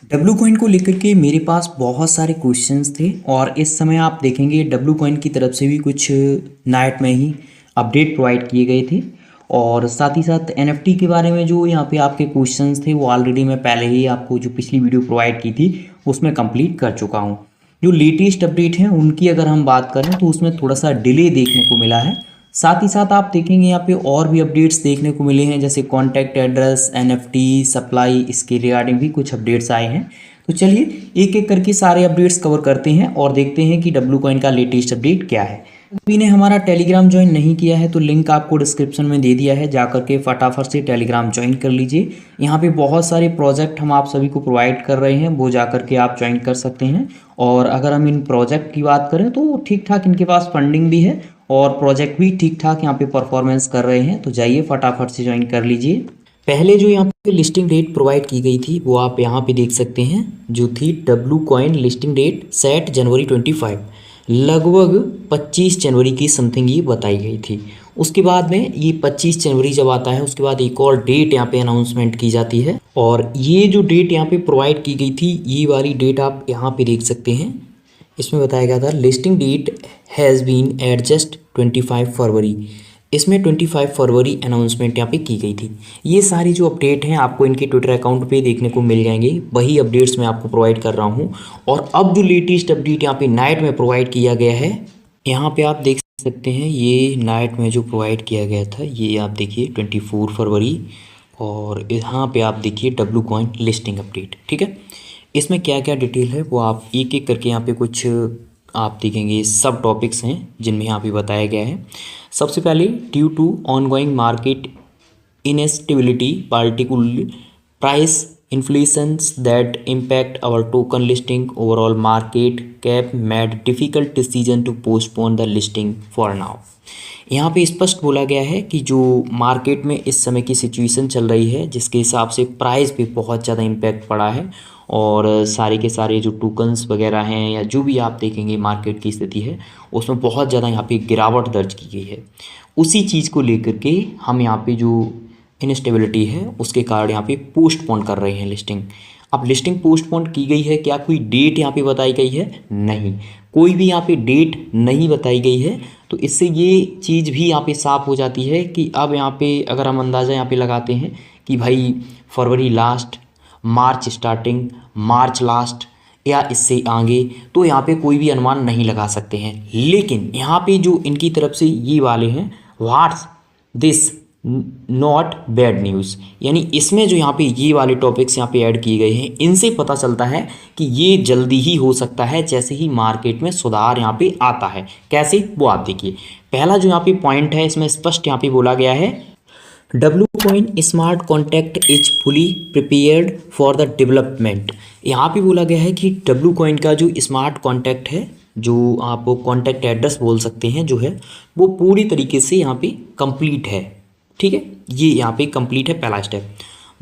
W coin को लेकर के मेरे पास बहुत सारे क्वेश्चंस थे और इस समय आप देखेंगे डब्लू कॉइन की तरफ से भी कुछ नाइट में ही अपडेट प्रोवाइड किए गए थे। और साथ ही साथ एनएफटी के बारे में जो यहाँ पे आपके क्वेश्चंस थे वो ऑलरेडी मैं पहले ही आपको जो पिछली वीडियो प्रोवाइड की थी उसमें कंप्लीट कर चुका हूँ। जो लेटेस्ट अपडेट हैं उनकी अगर हम बात करें तो उसमें थोड़ा सा डिले देखने को मिला है। साथ ही साथ आप देखेंगे यहाँ पे और भी अपडेट्स देखने को मिले हैं, जैसे कॉन्टैक्ट एड्रेस, एनएफटी सप्लाई, इसके रिगार्डिंग भी कुछ अपडेट्स आए हैं। तो चलिए एक एक करके सारे अपडेट्स कवर करते हैं और देखते हैं कि डब्लू कॉइन का लेटेस्ट अपडेट क्या है। अभी ने हमारा टेलीग्राम ज्वाइन नहीं किया है तो लिंक आपको डिस्क्रिप्शन में दे दिया है, जाकर के फटाफट से टेलीग्राम ज्वाइन कर लीजिए। यहाँ पे बहुत सारे प्रोजेक्ट हम आप सभी को प्रोवाइड कर रहे हैं, वो जाकर के आप ज्वाइन कर सकते हैं। और अगर हम इन प्रोजेक्ट की बात करें तो ठीक ठाक इनके पास फंडिंग भी है और प्रोजेक्ट भी ठीक ठाक यहाँ पे परफॉर्मेंस कर रहे हैं। तो जाइए फटाफट से ज्वाइन कर लीजिए। पहले जो यहाँ पे लिस्टिंग डेट प्रोवाइड की गई थी वो आप यहाँ पे देख सकते हैं, जो थी W coin listing date set जनवरी 25, लगभग 25 जनवरी की समथिंग ये बताई गई थी। उसके बाद में ये 25 जनवरी जब आता है उसके बाद एक और डेट यहाँ पे अनाउंसमेंट की जाती है और ये जो डेट यहाँ पे प्रोवाइड की गई थी ये वाली डेट आप यहाँ पे देख सकते हैं। इसमें बताया गया था listing date has been adjust 25 फरवरी। इसमें 25 फरवरी अनाउंसमेंट यहाँ पे की गई थी। ये सारी जो अपडेट हैं आपको इनके ट्विटर अकाउंट पे देखने को मिल जाएंगे, वही अपडेट्स मैं आपको प्रोवाइड कर रहा हूँ। और अब जो लेटेस्ट अपडेट यहाँ पे नाइट में प्रोवाइड किया गया है, यहाँ पे आप देख सकते हैं ये नाइट में जो प्रोवाइड किया गया था ये आप देखिए 24 फरवरी। और यहाँ पे आप देखिए डब्लू कॉइन लिस्टिंग अपडेट, ठीक है। इसमें क्या क्या डिटेल है वो आप एक एक करके यहाँ पे कुछ आप देखेंगे सब टॉपिक्स हैं जिनमें यहाँ पे बताया गया है। सबसे पहले due to ongoing market instability particularly price inflations that impact our token listing overall market cap made difficult decision to postpone the listing for now. यहाँ पे स्पष्ट बोला गया है कि जो मार्केट में इस समय की सिचुएशन चल रही है जिसके हिसाब से प्राइस पे बहुत ज़्यादा इम्पैक्ट पड़ा है और सारे के सारे जो टोकन्स वगैरह हैं या जो भी आप देखेंगे मार्केट की स्थिति है उसमें बहुत ज़्यादा यहाँ पे गिरावट दर्ज की गई है। उसी चीज़ को लेकर के हम यहाँ पे जो इनस्टेबिलिटी है उसके कारण यहाँ पे पोस्टपोन कर रहे हैं लिस्टिंग। अब लिस्टिंग पोस्टपोन की गई है, क्या कोई डेट यहाँ पे बताई गई है? नहीं, कोई भी यहाँ पे डेट नहीं बताई गई है। तो इससे ये चीज़ भी यहाँ पे साफ हो जाती है कि अब यहाँ पे अगर हम अंदाज़ा यहाँ पे लगाते हैं कि भाई फरवरी लास्ट, मार्च स्टार्टिंग, मार्च लास्ट या इससे आगे, तो यहाँ पे कोई भी अनुमान नहीं लगा सकते हैं। लेकिन यहाँ पे जो इनकी तरफ से ये वाले हैं what's this not bad news, यानी इसमें जो यहाँ पे ये वाले टॉपिक्स यहाँ पे ऐड किए गए हैं इनसे पता चलता है कि ये जल्दी ही हो सकता है जैसे ही मार्केट में सुधार यहाँ पे आता है। कैसे, वो आप देखिए। पहला जो यहाँ पे पॉइंट है इसमें स्पष्ट यहाँ पे बोला गया है W coin smart contract is fully prepared for the development. यहाँ पे बोला गया है कि डब्लू कॉइन का जो स्मार्ट कॉन्ट्रैक्ट है, जो आप कॉन्टैक्ट एड्रेस बोल सकते हैं, जो है वो पूरी तरीके से यहाँ पे कंप्लीट है, ठीक है। ये यहाँ पे कंप्लीट है पहला स्टेप।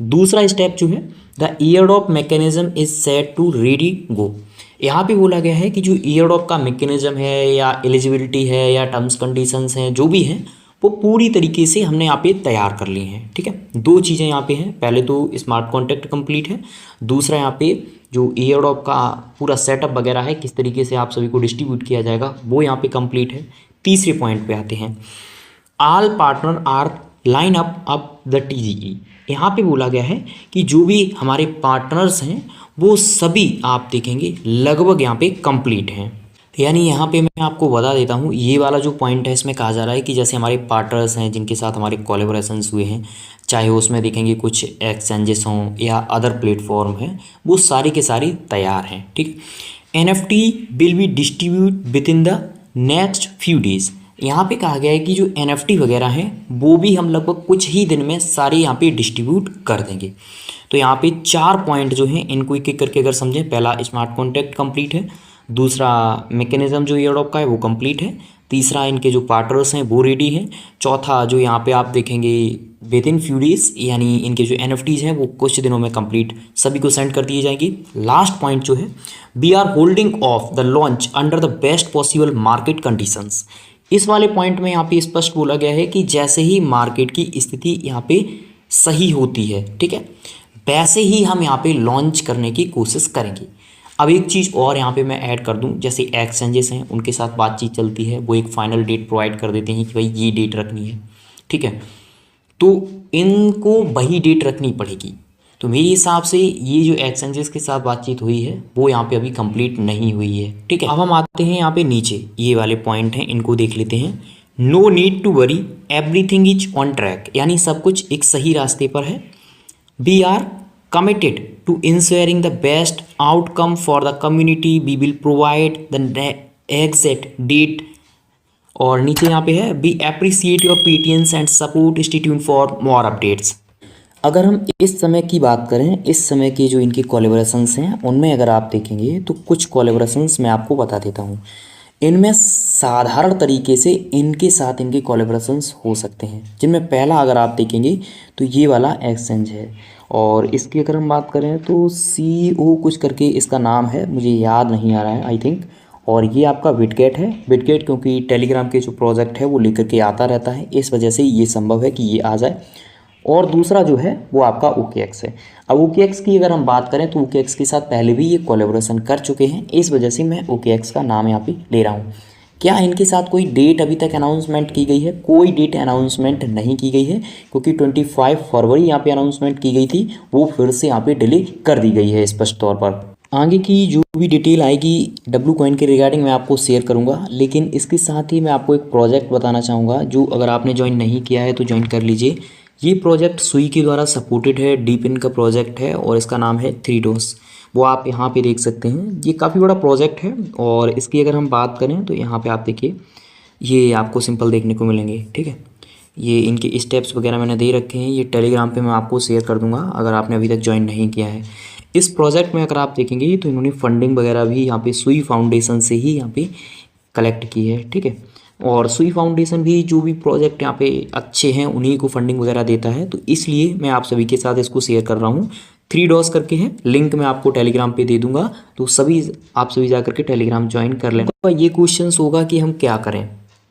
दूसरा स्टेप जो है the airdrop mechanism is set to ready go. यहाँ पे बोला गया है कि जो ईयरड्रॉप का मैकेनिज्म है या एलिजिबिलिटी है या टर्म्स कंडीशंस हैं जो भी हैं वो पूरी तरीके से हमने यहाँ पे तैयार कर ली हैं, ठीक है। दो चीज़ें यहाँ पे हैं, पहले तो स्मार्ट कॉन्ट्रैक्ट कंप्लीट है, दूसरा यहाँ पे जो ईयरड्रॉप का पूरा सेटअप वगैरह है किस तरीके से आप सभी को डिस्ट्रीब्यूट किया जाएगा वो यहाँ पे कंप्लीट है। तीसरे पॉइंट पे आते हैं all partner are line up the TGE. यहाँ पे बोला गया है कि जो भी हमारे पार्टनर्स हैं वो सभी आप देखेंगे लगभग यहाँ पे कंप्लीट हैं। यानी यहाँ पे मैं आपको बता देता हूँ, ये वाला जो पॉइंट है इसमें कहा जा रहा है कि जैसे हमारे पार्टनर्स हैं जिनके साथ हमारे कोलैबोरेशंस हुए हैं, चाहे उसमें देखेंगे कुछ एक्सचेंजेस हों या अदर प्लेटफॉर्म हैं, वो सारी के सारी तैयार हैं, ठीक। NFT will be distribute with in the next few days. यहाँ पे कहा गया है कि जो NFT वगैरह हैं वो भी हम लगभग कुछ ही दिन में सारे यहाँ पे डिस्ट्रीब्यूट कर देंगे। तो यहाँ पे 4 पॉइंट जो हैं इनको एक एक करके अगर समझें, पहला स्मार्ट कॉन्ट्रैक्ट कंप्लीट है, दूसरा मैकेनिज्म जो ईयरड्रॉप का है वो कंप्लीट है, तीसरा इनके जो पार्टनर्स हैं वो रेडी हैं, चौथा जो यहाँ पे आप देखेंगे विद इन फ्यू डेज, यानी इनके जो NFTs हैं वो कुछ दिनों में कंप्लीट सभी को सेंड कर दिए जाएंगे। लास्ट पॉइंट जो है we are holding off the launch under the best possible market conditions. इस वाले पॉइंट में यहाँ पे स्पष्ट बोला गया है कि जैसे ही मार्केट की स्थिति यहाँ पे सही होती है, ठीक है, वैसे ही हम यहाँ पे लॉन्च करने की कोशिश करेंगे। अब एक चीज़ और यहाँ पे मैं ऐड कर दूँ, जैसे एक्सचेंजेस हैं उनके साथ बातचीत चलती है, वो एक फाइनल डेट प्रोवाइड कर देते हैं कि भाई ये डेट रखनी है, ठीक है, तो इनको वही डेट रखनी पड़ेगी। तो मेरे हिसाब से ये जो एक्सचेंजेस के साथ बातचीत हुई है वो यहाँ पे अभी कंप्लीट नहीं हुई है, ठीक है। अब हम आते हैं यहाँ पे नीचे, ये वाले पॉइंट हैं, इनको देख लेते हैं। No need to worry, everything is on track, यानी सब कुछ एक सही रास्ते पर है। We are committed to ensuring the best outcome for the community. We will provide the exact date, और नीचे यहाँ पे है we appreciate your patience and support, stay tuned for more updates। अगर हम इस समय की बात करें, इस समय के जो इनके कोलैबोरेशंस हैं उनमें अगर आप देखेंगे तो कुछ कोलैबोरेशंस मैं आपको बता देता हूँ। इनमें साधारण तरीके से इनके साथ इनके कोलैबोरेशंस हो सकते हैं, जिनमें पहला अगर आप देखेंगे तो ये वाला एक्सचेंज है, और इसकी अगर हम बात करें तो CEO कुछ करके इसका नाम है, मुझे याद नहीं आ रहा है आई थिंक। और ये आपका बिटगेट है, बिटगेट क्योंकि टेलीग्राम के जो प्रोजेक्ट है वो लेकर के आता रहता है, इस वजह से ये संभव है कि ये आ जाए। और दूसरा जो है वो आपका OKX है। अब OKX की अगर हम बात करें तो OKX के साथ पहले भी ये कोलैबोरेशन कर चुके हैं, इस वजह से मैं OKX का नाम यहाँ पे ले रहा हूँ। क्या इनके साथ कोई डेट अभी तक अनाउंसमेंट की गई है? कोई डेट अनाउंसमेंट नहीं की गई है, क्योंकि 25 फरवरी यहाँ पे अनाउंसमेंट की गई थी, वो फिर से यहाँ पे डिले कर दी गई है स्पष्ट तौर पर। आगे की जो भी डिटेल आएगी डब्लू कॉइन के रिगार्डिंग मैं आपको शेयर करूंगा, लेकिन इसके साथ ही मैं आपको एक प्रोजेक्ट बताना चाहूँगा जो अगर आपने ज्वाइन नहीं किया है तो ज्वाइन कर लीजिए। ये प्रोजेक्ट सुई के द्वारा सपोर्टेड है, डीपिन का प्रोजेक्ट है और इसका नाम है 3DOS। वो आप यहाँ पे देख सकते हैं, ये काफ़ी बड़ा प्रोजेक्ट है। और इसकी अगर हम बात करें तो यहाँ पे आप देखिए, ये आपको सिंपल देखने को मिलेंगे, ठीक है। ये इनके स्टेप्स वगैरह मैंने दे रखे हैं, ये टेलीग्राम पे मैं आपको शेयर कर दूंगा अगर आपने अभी तक ज्वाइन नहीं किया है। इस प्रोजेक्ट में अगर आप देखेंगे तो इन्होंने फंडिंग वगैरह भी यहाँ पे सुई फाउंडेशन से ही यहाँ पे कलेक्ट की है, ठीक है। और सुई फाउंडेशन भी जो भी प्रोजेक्ट यहाँ पे अच्छे हैं उन्हीं को फंडिंग वगैरह देता है, तो इसलिए मैं आप सभी के साथ इसको शेयर कर रहा हूँ। 3DOS करके है, लिंक मैं आपको टेलीग्राम पे दे दूंगा, तो आप सभी जा करके टेलीग्राम ज्वाइन कर लेना। ये क्वेश्चन होगा कि हम क्या करें,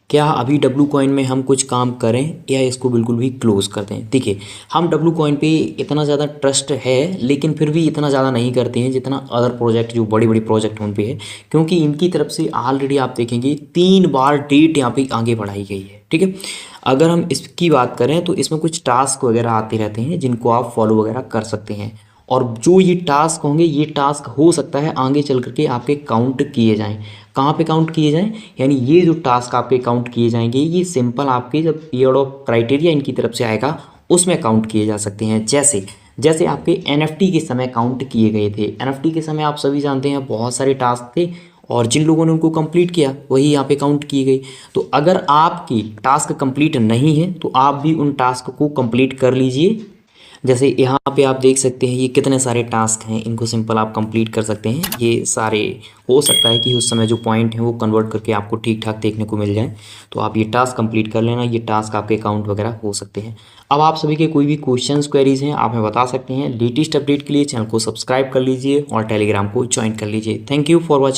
क्या अभी डब्लू कॉइन में हम कुछ काम करें या इसको बिल्कुल भी क्लोज़ कर दें। देखिए, हम डब्लू कॉइन पे इतना ज़्यादा ट्रस्ट है, लेकिन फिर भी इतना ज़्यादा नहीं करते हैं जितना अदर प्रोजेक्ट जो बड़ी बड़ी प्रोजेक्ट उन पे है, क्योंकि इनकी तरफ से ऑलरेडी आप देखेंगे 3 बार डेट यहाँ पे आगे बढ़ाई गई है, ठीक है। अगर हम इसकी बात करें तो इसमें कुछ टास्क वगैरह आते रहते हैं जिनको आप फॉलो वगैरह कर सकते हैं, और जो ये टास्क होंगे ये टास्क हो सकता है आगे चल करके आपके काउंट किए जाएं। कहाँ पे काउंट किए जाएं, यानी ये जो टास्क आपके काउंट किए जाएंगे ये सिंपल आपके जब ईयर ऑफ क्राइटेरिया इनकी तरफ से आएगा उसमें काउंट किए जा सकते हैं। जैसे आपके NFT के समय काउंट किए गए थे। NFT के समय आप सभी जानते हैं बहुत सारे टास्क थे, और जिन लोगों ने उनको कंप्लीट किया वही यहाँ पे काउंट किए गए। तो अगर आपकी टास्क कंप्लीट नहीं है तो आप भी उन टास्क को कंप्लीट कर लीजिए। जैसे यहाँ पे आप देख सकते हैं ये कितने सारे टास्क हैं, इनको सिंपल आप कंप्लीट कर सकते हैं। ये सारे हो सकता है कि उस समय जो पॉइंट हैं वो कन्वर्ट करके आपको ठीक ठाक देखने को मिल जाए, तो आप ये टास्क कंप्लीट कर लेना। ये टास्क आपके अकाउंट वगैरह हो सकते हैं। अब आप सभी के कोई भी क्वेश्चंस क्वेरीज हैं आप हमें बता सकते हैं। लेटेस्ट अपडेट के लिए चैनल को सब्सक्राइब कर लीजिए और टेलीग्राम को ज्वाइन कर लीजिए। Thank you for watching.